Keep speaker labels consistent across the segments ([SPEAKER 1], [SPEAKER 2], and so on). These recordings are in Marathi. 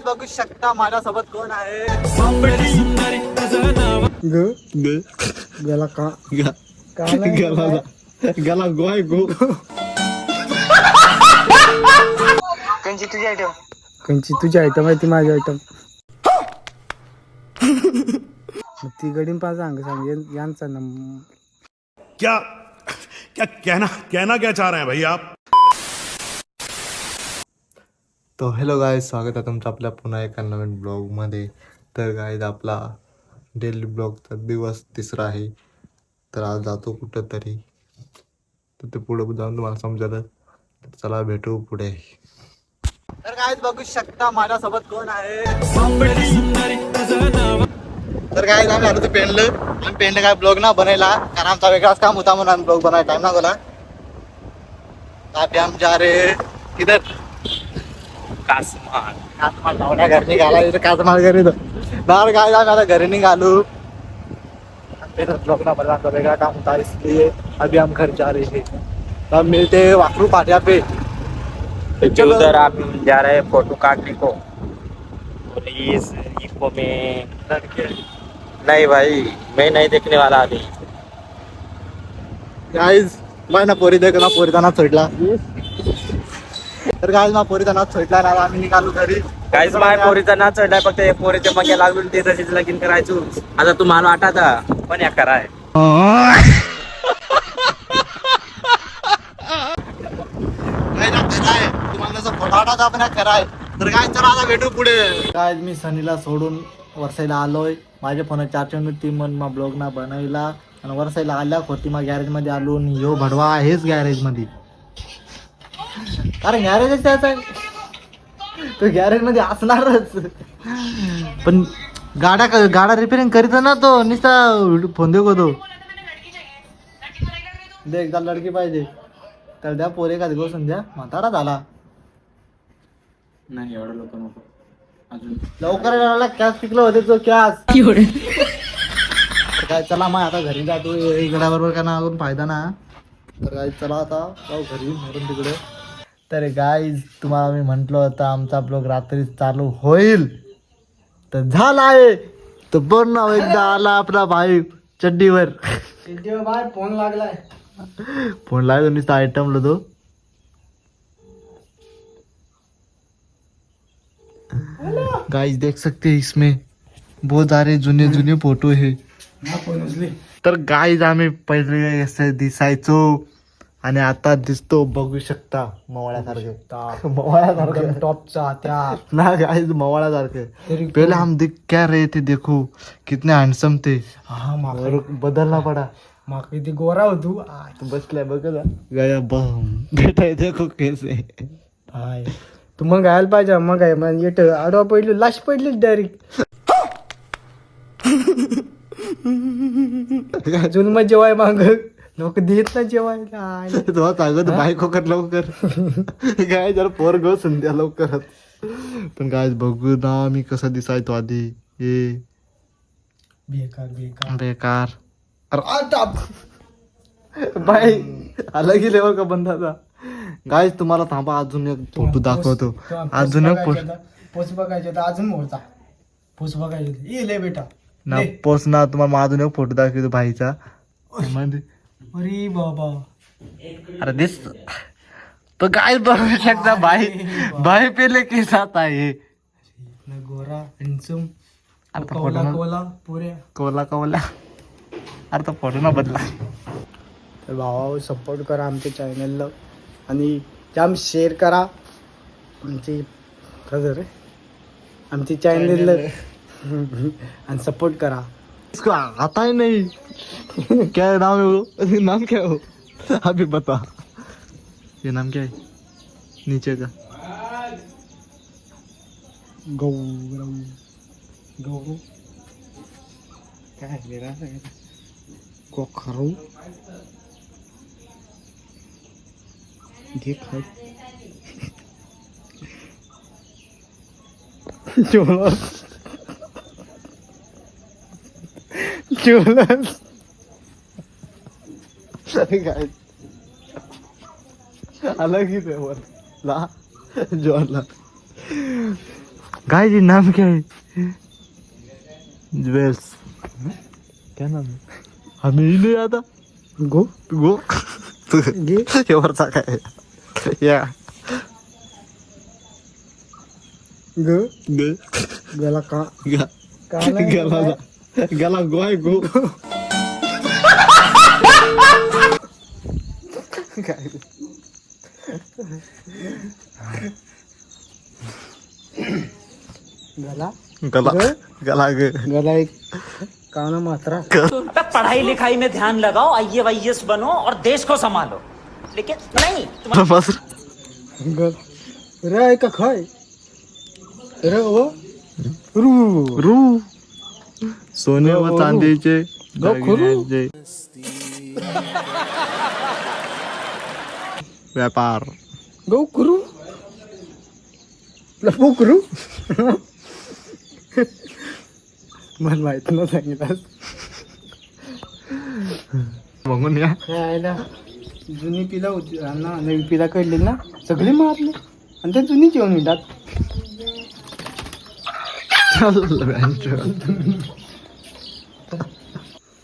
[SPEAKER 1] बघू शकता माझ्यासोबत कोण आहे.
[SPEAKER 2] गेला का
[SPEAKER 1] गेला गोय गो.
[SPEAKER 2] कंची तुझी आयटम आहे ती माझी आयटम. ती गडीन पा सांग यांचा
[SPEAKER 3] क्या क्या कहना क्या चाह रहे हैं भाई आप.
[SPEAKER 1] तो हॅलो गाईज, स्वागत आहे तुमचं आपल्या पुन्हा एका नवीन ब्लॉगमध्ये. तर गाईज आपला डेली ब्लॉगचा दिवस 3रा आहे. तर आज जातो कुठं तरी, तर ते पुढे जाऊन तुम्हाला समजलं. तर चला भेटू पुढे. तर गाईज बघू शकता माझ्यासोबत कोण आहे. तर गाईज आम्ही आलो तर पेंडलं काय ब्लॉग ना बनायला, कारण आमचा वेगळाच काम होता म्हणून आम्ही ब्लॉग बनायला टाइम ना गेला. अभी हम जा रहे किधर, कासमाल लावण्या घर निघाला. कासमाल घरी बाहर गाय आम्ही घरी निघालो. ब्लॉग ना बना वेगळा काम होता, इसलिए अभी हम घर जा रहे हैं. तब मिलते वाकरू पाटिया पे.
[SPEAKER 4] जो उधर आप जा रहे हैं फोटो काटने को, और इस इको में
[SPEAKER 1] लड़के
[SPEAKER 4] नहीं भाई, मैं नहीं देखने वाला अभी.
[SPEAKER 1] गाईज मला ना पोरी देखना, पोरीचा नाच सोडला. तर गाईज ना पोरीचा नाच सोडला ना, आम्ही निघालो घरी.
[SPEAKER 4] काहीच माय पोरीचा नाच चढलाय, फक्त पोरीच्या मगे लागून ते तशीच लगीन करायचो. आता तुम्हाला वाटत पण या कराय
[SPEAKER 1] तुम्हाला जसं फोटाटा आपण कराय. तर काय चला आता भेटू पुढे. काय मी सनीला सोडून वरसाईला आलोय. माझ्या फोनात चार्जिंग होती म्हणून मग ब्लॉग ना बनवला. आणि वरसाईला आल्या होती मग गॅरेज मध्ये आलो. आणि ह्यो भडवा आहेच गॅरेज मध्ये, कारण गॅरेजच त्याचा आहे, तो गॅरेज मध्ये असणारच. पण गाडा रिपेअरिंग करीत ना तो, नुसता फोन देऊ तो. दे एकदा लडकी पाहिजे तर द्या, पोरे का दिवस द्या. म्हातारा झाला
[SPEAKER 4] नाही, एवढं लोक नको अजून.
[SPEAKER 1] लवकर कॅस पिकलं होते तो कॅस. काय चला मग आता घरी जातो. इकडा बरोबर का ना अजून फायदा ना. तर काय चला आता जाऊ घरी मरून तिकडे. तर गाईज तुम्हाला मी म्हटलं होतं आमचा ब्लॉग रात्री चालू होईल, तर झाला आहे. तर बघ ना एकदा आला आपला भाई चड्डीवर.
[SPEAKER 2] बाय फोन लागलाय.
[SPEAKER 1] फोन लाए नुसता आइटम लो दो. गाइस देख सकते हैं इसमें बहुत सारे जुने जुने फोटो है. तर गाइस आम्ही पहिले असं दिसायचो आणि आता दिसतो, बघू शकता मवाळ्यासारखे. मवाळ्यासारखे
[SPEAKER 2] टॉपचा त्या
[SPEAKER 1] ना गाइस, मवाळ्यासारखे. पहले हम देख क्या रहे थे, देखो कितने हँडसम थे.
[SPEAKER 2] हा
[SPEAKER 1] और बदलना पड़ा.
[SPEAKER 2] मग किती गोरा होतो.
[SPEAKER 1] बसलाय बघ गया बम बेटा, देखो कैसे.
[SPEAKER 2] हाय तू मग घायला पाहिजे. मग काय मग येट आडवा पडली, लाश पडली डायरेक्ट. अजून मग जेवाय माग लोक देत ना जेवायला.
[SPEAKER 1] तो सांगत बायको कर लवकर. काय जरा पोर गो संध्या लवकर. पण काय बघू ना मी कसा दिसायचो आधी. हे
[SPEAKER 2] बेकार बेकार
[SPEAKER 1] बेकार. बाय अलग ही लेवल का बंदाचा. गाइस तुम्हाला थांबा, अजून एक फोटो दाखवतो. अजून एक
[SPEAKER 2] पोच बघायचे तर अजून मोरचा पोच बघायचे. ये ले बेटा
[SPEAKER 1] ना पोच ना, तुम्हाला अजून एक फोटो दाखवतो भाईचा.
[SPEAKER 2] अरे बाबा,
[SPEAKER 1] अरे दिस तो गाइस बघू शकता भाई. भाई पहले के साथ आहे
[SPEAKER 2] गोरा हँडसम.
[SPEAKER 1] अरे तो
[SPEAKER 2] कोला
[SPEAKER 1] फोटो
[SPEAKER 2] कोला पुऱ्या
[SPEAKER 1] कोला कोला. अरे तो फोटो ना बदला.
[SPEAKER 2] तर भावा सपोर्ट करा आमच्या चॅनलला आणि जाम शेअर करा. आमची खरं रे आमची चॅनलला आणि सपोर्ट करा.
[SPEAKER 1] इसको आता ही नहीं. क्या नाम है वो, नाम क्या है वो, अभी बता. ये नाम क्या है नीचे का.
[SPEAKER 2] गौरव गौरव काय मेरा कोखरू देख चोलस चोलस.
[SPEAKER 1] अलग ही लेवल ला जोरला. गाइस ये नाम क्या है? ज्वेल्स। क्या नाम है? हमें ही नहीं आता।
[SPEAKER 2] गो
[SPEAKER 1] गो
[SPEAKER 2] गे
[SPEAKER 1] एवढचा काय या
[SPEAKER 2] ग
[SPEAKER 1] ग
[SPEAKER 2] गला का
[SPEAKER 1] ग गला गला गोय गो काय
[SPEAKER 2] गला
[SPEAKER 1] गला गला ग
[SPEAKER 2] गला एक काना मात्रा
[SPEAKER 5] पढ़ाई लिखाई में ध्यान लगाओ, आईएएस बनो और देश को संभालो, लेकिन नहीं
[SPEAKER 1] बस
[SPEAKER 2] गल रे आहे का खाय रे ओ रू
[SPEAKER 1] रू सोने व चांदीचे
[SPEAKER 2] खरू.
[SPEAKER 1] दागिन्यांचे व्यापार
[SPEAKER 2] गो करू लपू करू मला माहित न सांगितलं
[SPEAKER 1] बघून या
[SPEAKER 2] खायला जुनी पिला होती ना नवी पिला काढली ना सगळे मारले आणि ते जुनी जेवण मिळतात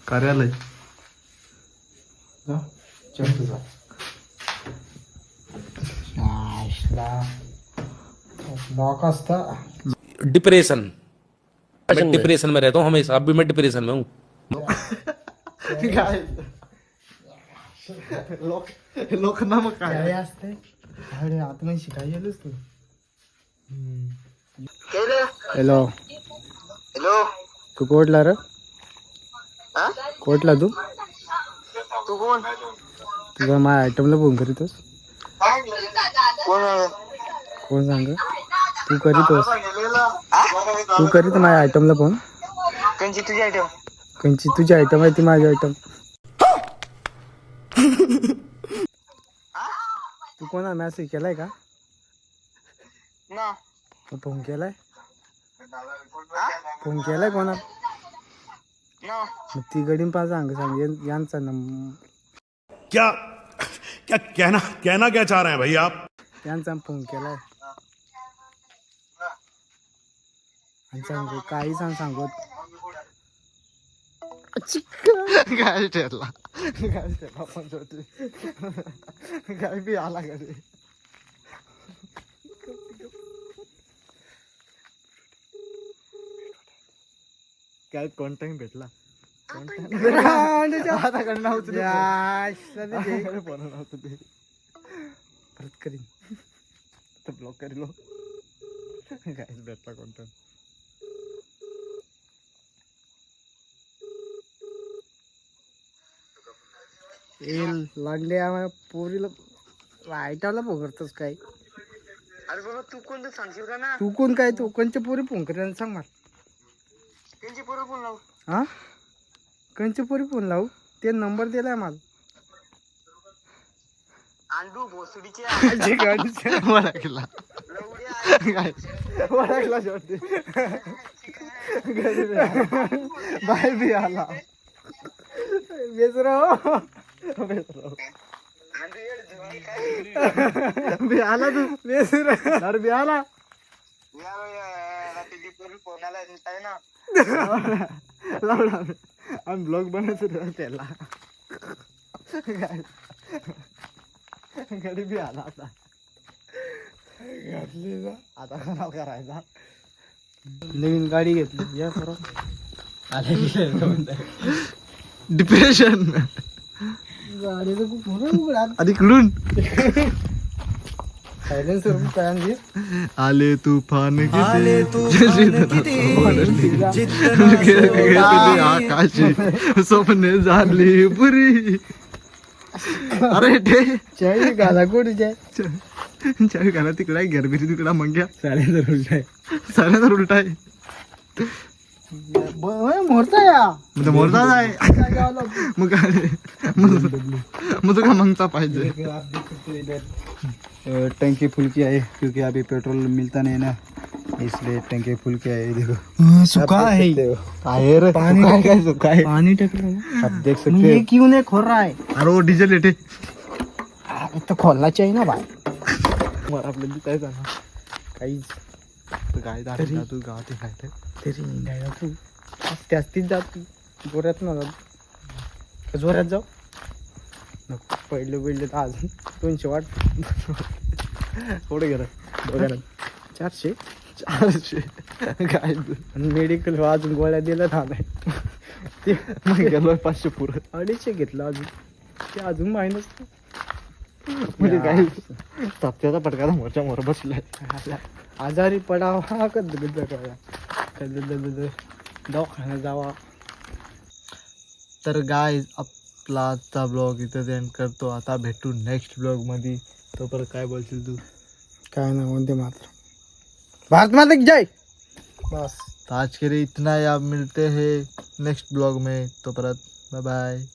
[SPEAKER 1] कार्यालय
[SPEAKER 2] लॉक असता
[SPEAKER 6] डिप्रेशन। मैं डिप्रेशन में रहता हूँ हमेशा, अब भी मैं डिप्रेशन में हूँ।
[SPEAKER 1] लोक ना मग
[SPEAKER 2] काय
[SPEAKER 1] काय
[SPEAKER 2] असते अरे आतमध्ये शिकायला गेलोस तू हॅलो
[SPEAKER 7] हॅलो
[SPEAKER 2] तू कोटला रे कोटला तू
[SPEAKER 7] तू कोण
[SPEAKER 2] तुझा माझ्या आयटमला फोन करीतोस
[SPEAKER 7] कोण
[SPEAKER 2] कोण सांग तू करीतोस तू करीत माझ्या आयटमला फोन
[SPEAKER 7] कंची तुझी आयटम
[SPEAKER 2] कंची तुझी आयटम आहे ती माझी आयटम तू कोणा मेसेज केलाय का
[SPEAKER 7] ना
[SPEAKER 2] फोन केलाय फोन केलाय कोणा
[SPEAKER 7] ना
[SPEAKER 2] मग ती गडीन पा सांग सांग यांचा नंबर
[SPEAKER 3] क्या क्या कहना क्या चाह रहे हैं भाई आप?
[SPEAKER 2] यांचा फोन केलाय आणि सांगू काही सांगत
[SPEAKER 1] काय ठरला
[SPEAKER 2] काय त्याला पण काय बी आला घरी
[SPEAKER 1] काय कॉन्टॅक्ट भेटला
[SPEAKER 2] परत करीन
[SPEAKER 1] ब्लॉक करी लो काय भेटला कॉन्टॅक्ट
[SPEAKER 2] लागले आम्हाला पोरीला आयटाला फोन करतोस काय
[SPEAKER 7] अरे बाबा तू कोणतं सांगशील का ना
[SPEAKER 2] तू कोण काय तू कोणच्या पोरी फोन कर सांग मला
[SPEAKER 7] त्यांची पोरं फोन लावू
[SPEAKER 2] हा कोणच्या पोरी फोन लावू ते नंबर दिलाय मला
[SPEAKER 7] अंडू भोसडीचे
[SPEAKER 1] ओळखला काय
[SPEAKER 2] ओळखला शेवटी बाय बी आला बेसराव बी आला तू बेसरा बी आला
[SPEAKER 7] फोनाला आहे ना
[SPEAKER 2] लावला आम्ही ब्लॉग बनवतो त्याला गडी बी आला आता घातली ना आता खराब करायचा नवीन गाडी घेतली या खरं
[SPEAKER 1] डिप्रेशन
[SPEAKER 2] गाडीचं खूप मोठं उघडा
[SPEAKER 1] आधी इकडून
[SPEAKER 2] सायलेन्सर काय
[SPEAKER 1] आले तूफान आकाशी स्वप्ने झाली पुरी अरे ते
[SPEAKER 2] चाय गाला कोणी जाय
[SPEAKER 1] चावी घाला तिकडा गरबिरी तिकडा मग घ्या
[SPEAKER 2] सायलेन्सर उलटाय
[SPEAKER 1] साऱ्या उलटा आहे
[SPEAKER 2] मोरचा या
[SPEAKER 1] म्हणजे मोरचा आहे मग काय मग तुका मागचा पाहिजे
[SPEAKER 2] टंकी फुल किया है क्योंकि अभी पेट्रोल मिलता नहीं ना इसलिए टंकी फुल किया है देखो सुखा है पानी
[SPEAKER 1] काय सुका आहे
[SPEAKER 2] पानी टक रहा है आप देख सकते हैं ये क्यों नहीं खोल रहा है
[SPEAKER 1] अरे वो डिझेल येते
[SPEAKER 2] तो खोलना चाहिए ना भाई
[SPEAKER 1] आपल्याला दिसायचा ना
[SPEAKER 2] काहीच
[SPEAKER 1] तर गाय दाखल जातो गावात खायला.
[SPEAKER 2] तरी हिंडायला तू त्यास्तीच जातो जोरात ना जोरात जाऊ नको पहिले तर अजून 200 वाट
[SPEAKER 1] थोडे गेलं
[SPEAKER 2] घरात 400
[SPEAKER 1] गाय
[SPEAKER 2] आणि मेडिकल अजून गोळ्या दिल्या ना नाही ते
[SPEAKER 1] मग गेलो 500 पुरं
[SPEAKER 2] 250 घेतलं अजून ते अजून मायनस
[SPEAKER 1] म्हणजे काय सप्त्याचा पटकाला मोठ्या मोर बसलाय.
[SPEAKER 2] आजारी पडावा कधी दवाखान्यात जावा.
[SPEAKER 1] तर गाय आपला आजचा ब्लॉग इथं एंड करतो. आता भेटू नेक्स्ट ब्लॉग मध्ये. तोपर्यंत काय बोलशील तू?
[SPEAKER 2] काय ना वंदे मातरम भारत माता की जय. बस
[SPEAKER 1] तो आज के लिए इतना ही. आप मिलते हैं नेक्स्ट ब्लॉग में. तो परत बाय बाय.